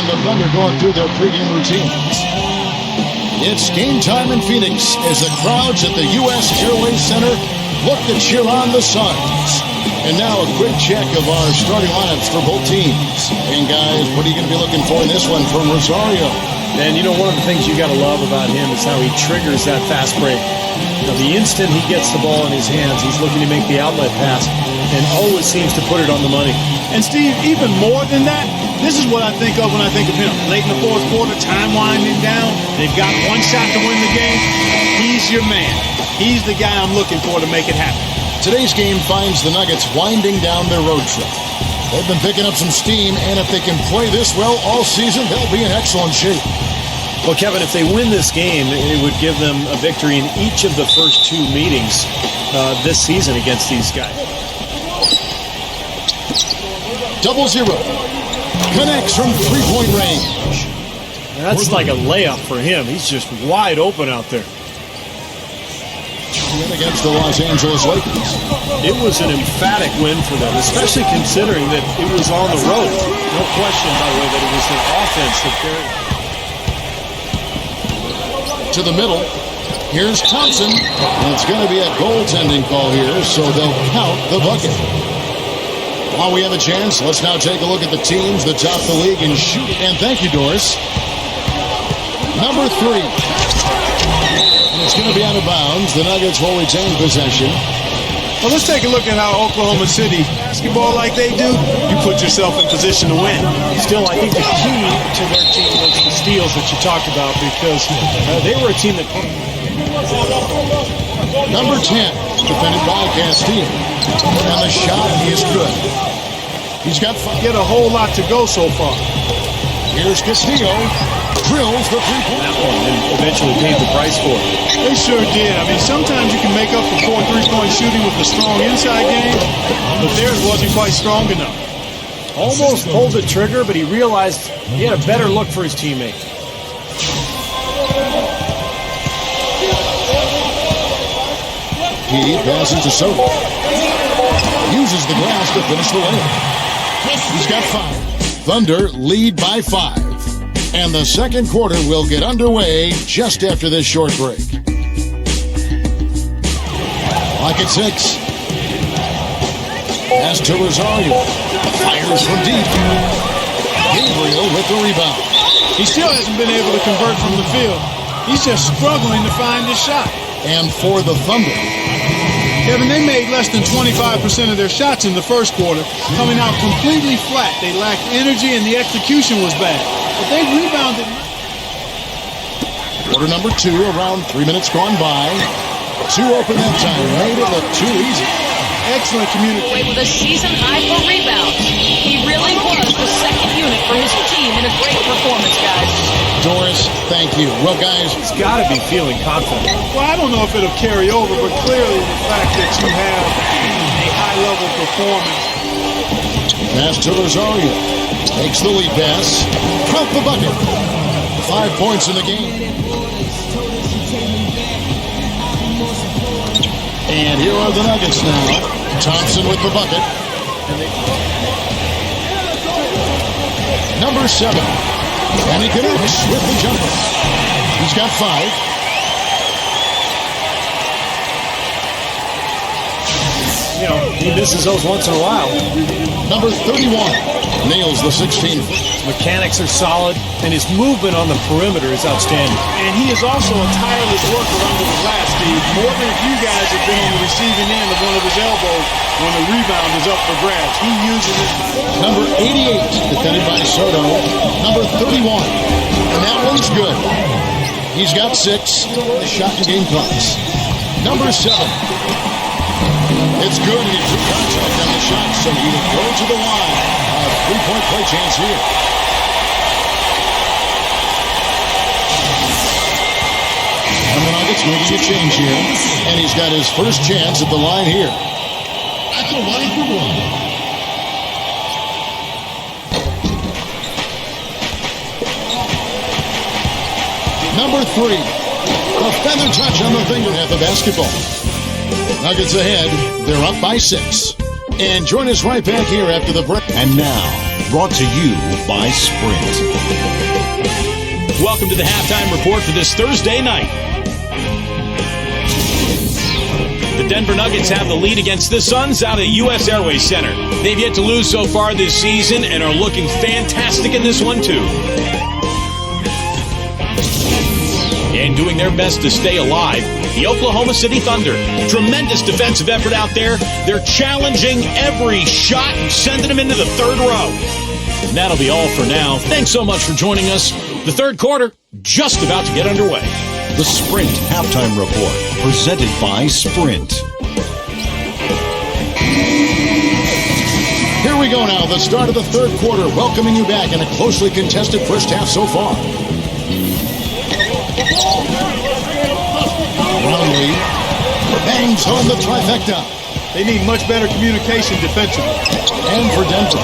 and the Thunder going through their pregame routines. It's game time in Phoenix as the crowds at the U.S. Airways Center look to cheer on the Suns. And now a quick check of our starting lineups for both teams. And guys, what are you going to be looking for in this one from Rosario? And you know, one of the things you got to love about him is how he triggers that fast break. Now, the instant he gets the ball in his hands, he's looking to make the outlet pass and always seems to put it on the money. And Steve, even more than that, this is what I think of when I think of him. Late in the fourth quarter, time winding down. They've got one shot to win the game. He's your man. He's the guy I'm looking for to make it happen. Today's game finds the Nuggets winding down their road trip. They've been picking up some steam, and if they can play this well all season, they'll be in excellent shape. Well, Kevin, if they win this game, it would give them a victory in each of the first two meetings this season against these guys. 0-0. Connects from three-point range. That's like a layup for him. He's just wide open out there. Win against the Los Angeles Lakers. It was an emphatic win for them, especially considering that it was on the road. No question, by the way, that it was the offense that carried. To the middle. Here's Thompson. And it's going to be a goaltending call here, so they'll count the bucket. While we have a chance, let's now take a look at the teams that top the league in shooting. And thank you, Doris. Number 3. It's going to be out of bounds. The Nuggets will retain possession. Well, let's take a look at how Oklahoma City basketball like they do. You put yourself in position to win. Still, I think the key to their team was the steals that you talked about because they were a team that... Number 10, defended by Castillo. And the shot is good. He's got 5. Get a whole lot to go so far. Here's Castillo. Drills the three-point. That one and eventually paid the price for it. They sure did. I mean, sometimes you can make up for poor three-point shooting with a strong inside game, but theirs wasn't quite strong enough. Almost pulled the trigger, but he realized he had a better look for his teammate. He passes to Soto. Uses the glass to finish the layup. He's got 5. Thunder lead by 5. And the second quarter will get underway just after this short break. Like at 6. Pass to Rosario. Fires from deep. Gabriel with the rebound. He still hasn't been able to convert from the field. He's just struggling to find his shot. And for the Thunder, Kevin, they made less than 25% of their shots in the first quarter, coming out completely flat. They lacked energy and the execution was bad. But they rebounded. Quarter number 2, around 3 minutes gone by. 2 open that time. Made it look too easy. Excellent communication. With a season high for rebounds. He really was the second unit for his team in a great performance, guys. Doris, thank you. Well, guys, he's got to be feeling confident. Well, I don't know if it'll carry over, but clearly the fact that you have a high-level performance. Pass to Rosario. Takes the lead pass. Count the bucket. 5 points in the game. And here are the Nuggets now. Thompson with the bucket. Number 7. And he connects with the jumper. He's got 5. You know, he misses those once in a while. Number 31 nails the 16-foot. Mechanics are solid, and his movement on the perimeter is outstanding. And he is also a tireless worker under the glass, Steve. More than a few guys have been on the receiving end of one of his elbows when the rebound is up for grabs. He uses it. Number 88, defended by Soto. Number 31. And that one's good. He's got 6. The shot in game clocks. Number 7. It's good. He took contact on the shot, so he will go to the line. A 3-point play chance here. And the Nuggets making a change here. And he's got his first chance at the line here. At the line for 1. Number 3. A feather touch on the finger at the basketball. Nuggets ahead. They're up by 6. And join us right back here after the break. And now, brought to you by Sprint. Welcome to the halftime report for this Thursday night. The Denver Nuggets have the lead against the Suns out at U.S. Airways Center. They've yet to lose so far this season and are looking fantastic in this one, too. And doing their best to stay alive, the Oklahoma City Thunder. Tremendous defensive effort out there. They're challenging every shot and sending them into the third row. And that'll be all for now. Thanks so much for joining us. The third quarter just about to get underway. The Sprint Halftime Report, presented by Sprint. Here we go now, the start of the third quarter, welcoming you back in a closely contested first half so far. Brownlee bangs home the trifecta. They need much better communication defensively. And for Denver,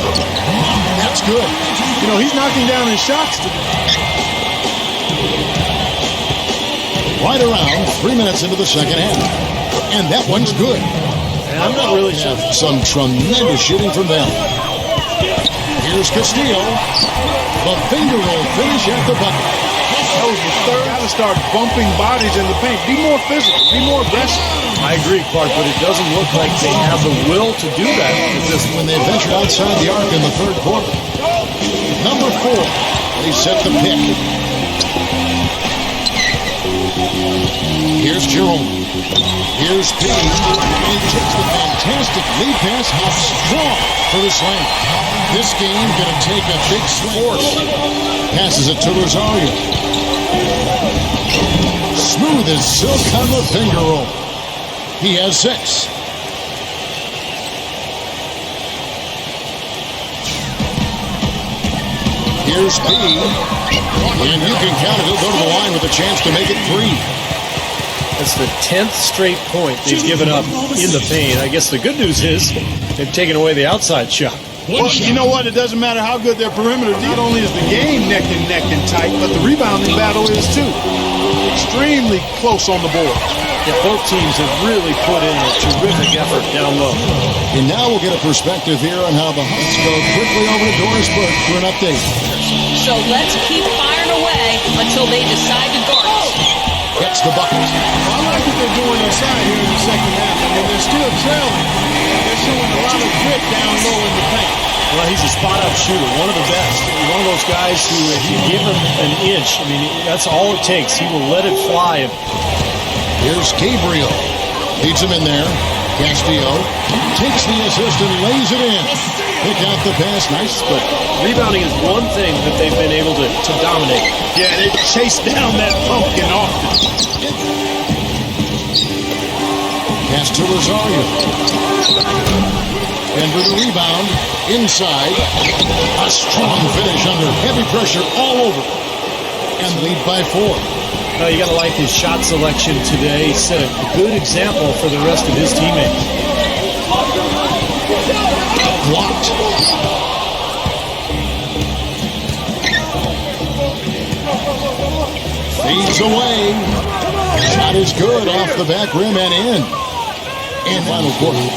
that's good. You know, he's knocking down his shots today. Right around 3 minutes into the second half. And that one's good. And I'm not really sure. Some tremendous shooting from them. Here's Castillo. The finger roll finish at the bucket. That was the third. Got to start bumping bodies in the paint. Be more physical. Be more aggressive. I agree, Clark, but it doesn't look like they have the will to do that. When they ventured outside the arc in the third quarter. Number 4. They set the pick. Here's Jerome. Here's P. And he takes the fantastic lead pass. How strong for the slam. This game going to take a big swing. Passes it to Rosario. Smooth as silk on the finger roll. He has 6. Here's P. And you can count it. He'll go to the line with a chance to make it 3. That's the 10th straight point they've given up in the paint. I guess the good news is they've taken away the outside shot. Well, you know what? It doesn't matter how good their perimeter. Not only is the game neck and tight, but the rebounding battle is too. Extremely close on the board. Yeah, both teams have really put in a terrific effort down low. And now we'll get a perspective here on how the Huns go quickly over to Doris Burke for an update. So let's keep firing away until they decide to guard us. Gets the bucket. Well, I like what they're doing inside here in the second half. I mean, they're still trailing. They're showing a lot of grit down low in the paint. Well, he's a spot-up shooter, one of the best. One of those guys who, if you give him an inch, I mean, that's all it takes. He will let it fly. Here's Gabriel. Leads him in there. Castillo takes the assist and lays it in. Pick out the pass. Nice, but rebounding is one thing that they've been able to dominate. Yeah, they chase down that pumpkin often. Pass to Rosario. Denver the rebound. Inside. A strong finish under heavy pressure all over. And lead by 4. You got to like his shot selection today. He set a good example for the rest of his teammates. Blocked. Fades away. Shot is good off the back rim and in. And final quarter. The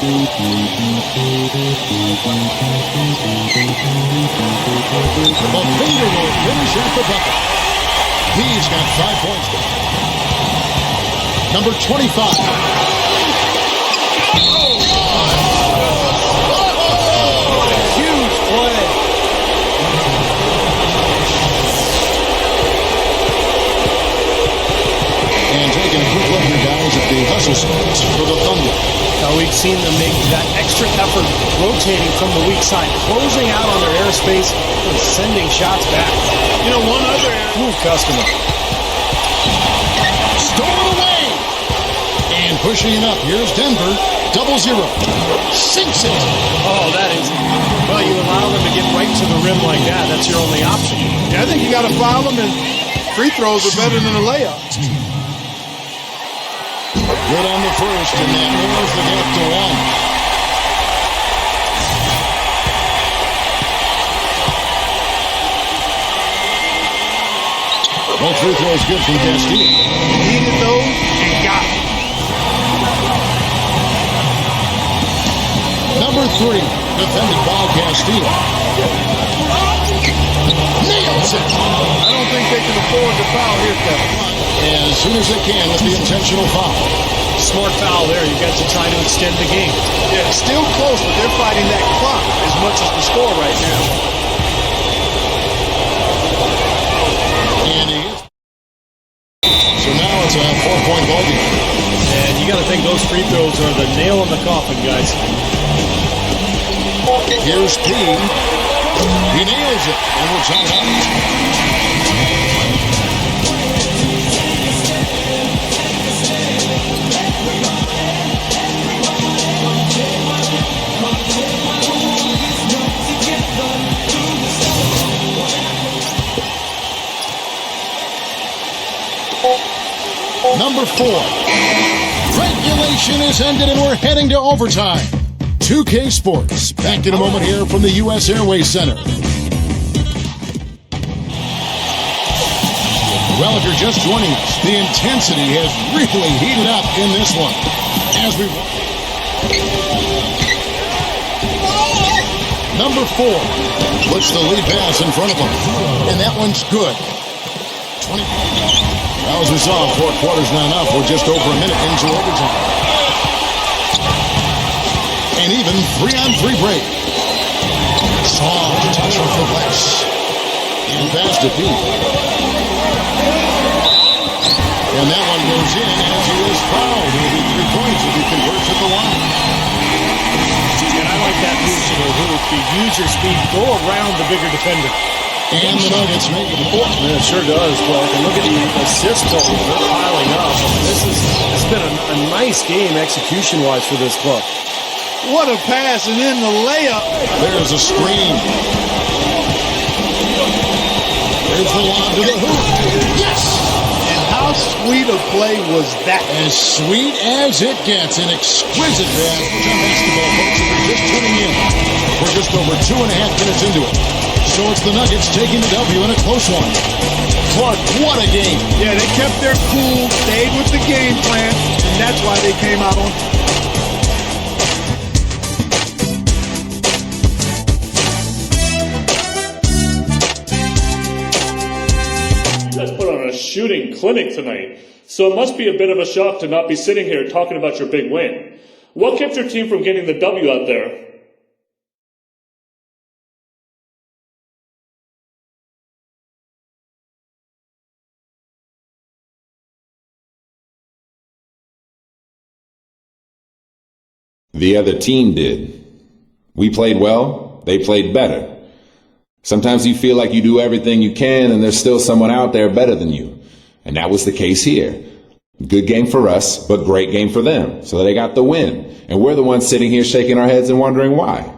finger will finish at the bucket. He's got 5 points. Number 25. Huge play. And taking a quick look here, guys, at the hustle spots for the Thunder. Now we've seen them make that extra effort rotating from the weak side, closing out on their airspace and sending shots back. You know, one other area. Ooh, customer. Stolen away. And pushing it up. Here's Denver. 0-0. Sinks it. Oh, that is. Well, you allow them to get right to the rim like that. That's your only option. Yeah, I think you got to foul them, and free throws are better than a layup. Good on the first, and that narrows the gap to 1. Both free throws good from Castillo. Needed those and got them. Number three. Defended by Castillo. Nails it. I don't think they can afford to foul here, Kevin. As soon as they can with the intentional foul. Smart foul there. You got to try to extend the game. Yeah, still close, but they're fighting that clock as much as the score right now. And he hits. So now it's a 4-point ball game. And you got to think those free throws are the nail in the coffin, guys. Here's P. He nails it. And we'll tie it up. Number 4. Regulation is ended and we're heading to overtime. 2K Sports. Back in a moment here from the U.S. Airways Center. Well, if you're just joining us, the intensity has really heated up in this one. As we... Number 4 puts the lead pass in front of him. And that one's good. 20... Well, as we saw, 4 quarters not enough. We're just over a minute into overtime. And even 3-on-3 break. Soft touch off the glass. And pass to Pete. And that one goes in as he is fouled. He'll be 3 points if he converts at the line. And I like that move to the hoop. You use your speed, go around the bigger defender. And the Nuggets make it 4. Yeah, it sure does, Clark. And look at the assist totals. They're piling up. It's been a nice game execution-wise for this club. What a pass, and then the layup. There's a screen. There's the lob to the hoop. Yes! And how sweet a play was that? As sweet as it gets. An exquisite John basketball, folks. If you're just tuning in, we're just over 2.5 minutes into it. So it's the Nuggets taking the W in a close one. Clark, what a game. Yeah, they kept their cool, stayed with the game plan, and that's why they came out on. You guys put on a shooting clinic tonight, so it must be a bit of a shock to not be sitting here talking about your big win. What kept your team from getting the W out there? The other team did. We played well, they played better. Sometimes you feel like you do everything you can and there's still someone out there better than you. And that was the case here. Good game for us, but great game for them. So they got the win. And we're the ones sitting here shaking our heads and wondering why.